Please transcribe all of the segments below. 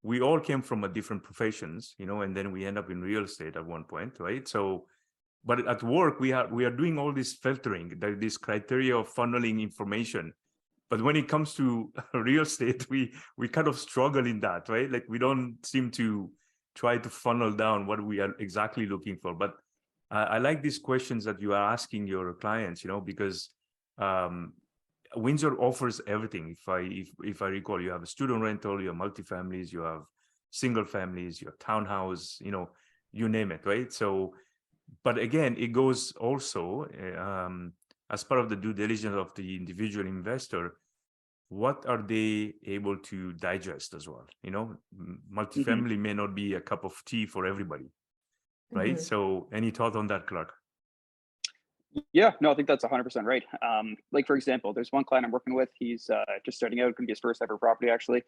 we all came from a different professions, and then we end up in real estate at one point, right? So, but at work, we are doing all this filtering, this criteria of funneling information. But when it comes to real estate, we kind of struggle in that, right? Like we don't seem to try to funnel down what we are exactly looking for. But I like these questions that you are asking your clients, because um, Windsor offers everything. If I recall, you have a student rental, you have multifamilies, you have single families, you have townhouse, you name it, right? So, but again, it goes also as part of the due diligence of the individual investor. What are they able to digest as well? Multifamily may not be a cup of tea for everybody, right? So, any thought on that, Clark? Yeah, no, I think that's 100% right. Like for example, there's one client I'm working with. He's just starting out, going to be his first ever property actually.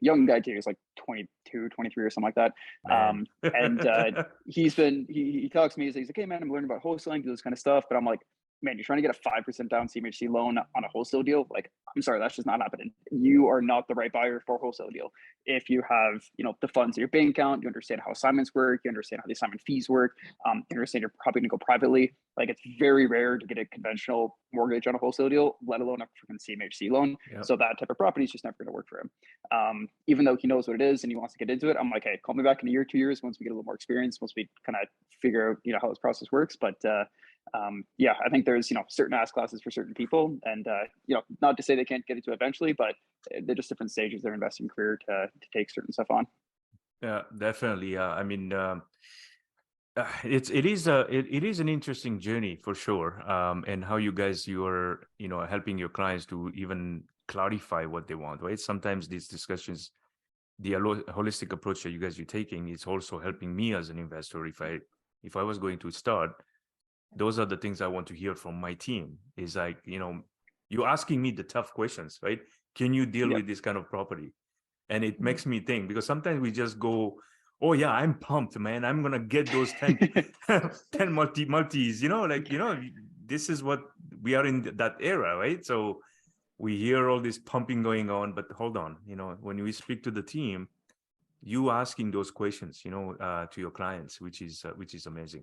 Young guy too, he's like 22, 23 or something like that. Man. And he talks to me, he's like, hey man, I'm learning about wholesaling, do this kind of stuff. But I'm like, man, you're trying to get a 5% down CMHC loan on a wholesale deal. Like, I'm sorry, that's just not happening. You are not the right buyer for a wholesale deal. If you have, the funds in your bank account, you understand how assignments work, you understand how the assignment fees work, you understand you're probably going to go privately. Like, it's very rare to get a conventional mortgage on a wholesale deal, let alone a freaking CMHC loan. Yep. So that type of property is just never going to work for him. Even though he knows what it is and he wants to get into it, I'm like, hey, call me back in a year, 2 years, once we get a little more experience, once we kind of figure out, how this process works. But yeah, I think there's, certain asset classes for certain people, and not to say they can't get into it eventually, but they're just different stages of their investing career to take certain stuff on. Yeah, definitely. I mean, it is an interesting journey for sure. And how you guys, you're helping your clients to even clarify what they want, right? Sometimes these discussions, the holistic approach that you guys are taking, is also helping me as an investor. If I was going to start, those are the things I want to hear from my team. Is like, you're asking me the tough questions, right? Can you deal Yep. with this kind of property? And it makes me think, because sometimes we just go, oh yeah, I'm pumped, man, I'm gonna get those 10 10 multis, this is what we are in that era, right? So we hear all this pumping going on, but hold on, when we speak to the team, you asking those questions, to your clients, which is amazing.